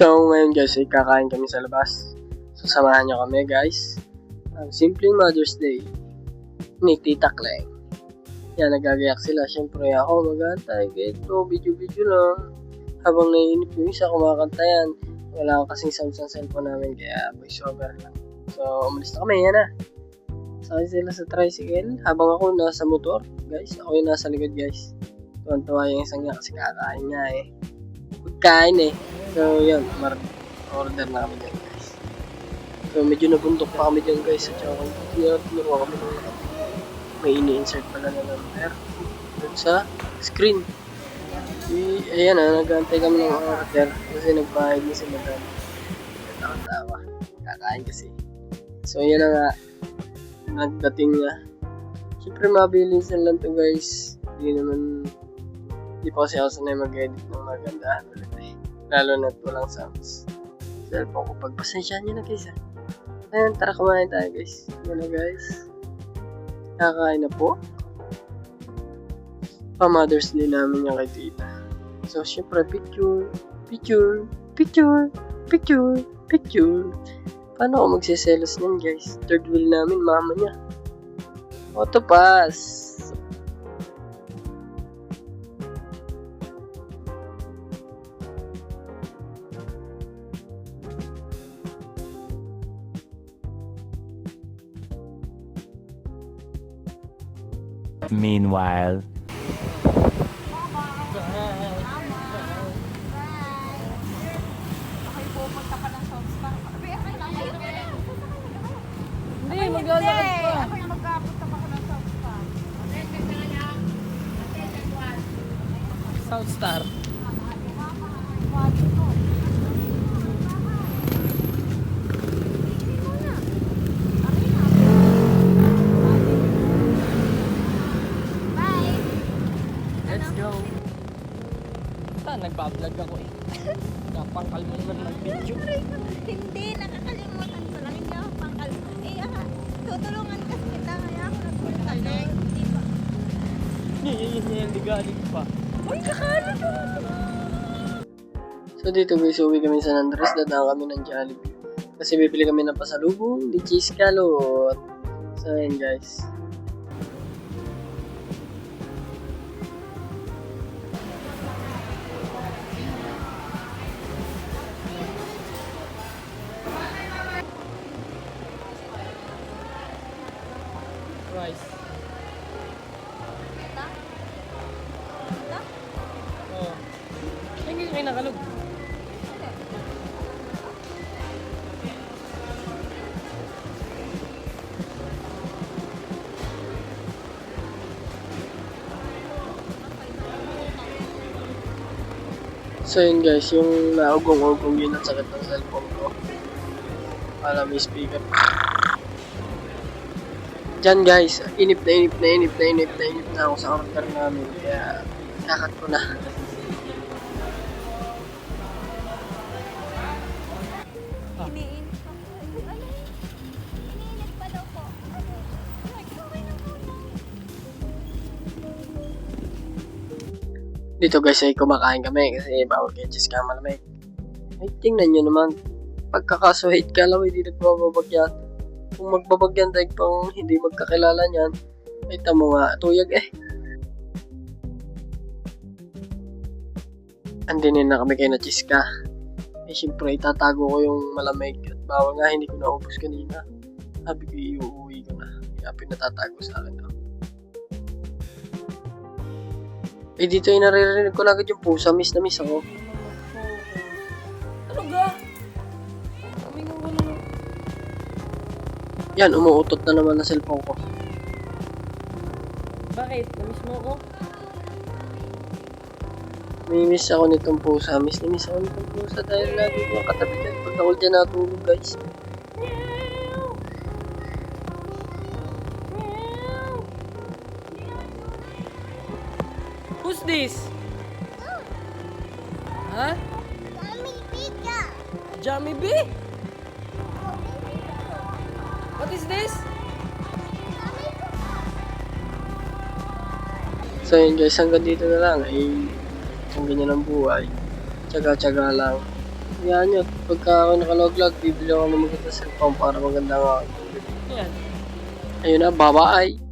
So ngayon guys ay kakain kami sa labas. So samahan nyo kami guys. Simpleng Mother's Day ni Tita Kleng. Yan, nagagayak sila. Siyempre ako mag-antay. Ito, video-video lang. Habang naiinip yung isa, kumakanta yan. Wala akong kasing sound sa cellphone namin, kaya voiceover lang. So, umalis na kami, yan na. Sakay sila sa tricycle. Habang ako nasa motor, guys. Ako yung nasa likod, guys. Tuwan-tuwa yung isang niya kasi kakain nga eh. Pagkain eh. So, yun. Order na kami dyan, guys. So, medyo nabundok pa kami dyan, guys. At saka, tinuruan kami ng may ini-insert pala na number dun sa screen. Ayan nag-aantay kami ng order kasi nagbayad na si madam. Tawa-tawa. Kakain kasi. So, yan na nga. Nagdating na. Siyempre, mabilis lang to guys. Hindi pa kasi ako sanay mag-edit ng magandahan ulit eh. Lalo na't walang sounds. Cellphone ko. Pagpasensyahan nyo na guys ha. Ayan, tara kumain tayo guys. Yan na guys. Kakain na po. Pa-Mother's Day namin yung kay tita. So, syempre, picture. Paano ako magsiselos niyan, guys? Third wheel namin, mama niya. Auto pass. Meanwhile, Hindi, maglalakad pa. Ako yung magkapunta pa ko ng South Star. Let's go. Saan? Nagpa-vlog ako eh. Napangkal mo naman mag-video. Hindi, nakakalimutan ko lang. Hindi ako pangkal. Tutulungan kasi kita. Kaya ako nagpunta doon. Di ba? Hindi galing pa. Uy, kakalo to! So, dito guys, uwi kami sa San Andres. Dadaan kami ng Jollibee. Kasi bibili kami ng pasalubong ni Cheese Calot. So, ayan guys. Rice. Oo. Hindi kayo nakalog. So, yun guys, yung naugong-ugong yun ang sakit ng cellphone ko. Para may speaker. Diyan guys, inip na ako sa order namin. Kaya, kakat ko na. Iniinit pa po. Iniinit pa daw po. Okay na muna. Dito guys ay kumakain kami kasi bawal kayo Jessica malamig. Ay, tingnan nyo naman. Pagkakasuhit ka lang, hindi nagbabagyan. Kung magbabagyan tayo pang hindi magkakilala niyan, ay tamo nga, tuyag eh. Andinin na kami kay na Jessica. Eh syempre itatago ko yung malamig at bawal nga hindi ko naubos kanina. Sabi ko iuwi ko na. Kaya pinatatago sa akin to. Eh dito yung naririnig ko lagad yung pusa, miss na miss ako. Ano ga? Kami nga wala. Yan, umuutot na naman na cellphone ko. Bakit? Namiss mo ako? May miss ako nitong pusa. Miss na miss ako nitong pusa dahil lagi ko ang katabi dyan pag ako dyan natulog guys. Who's this? Ha? Mami, pika! Jammy B? What is this? So yun guys, hanggang dito na lang ay kung ganyan ang buhay. Tsaga-tsaga lang. Hayaan nyo. Pagka ako nakaloglag, bibili ako ng maganda cellphone para maganda nga. Ayan. Ayun na, bye-bye.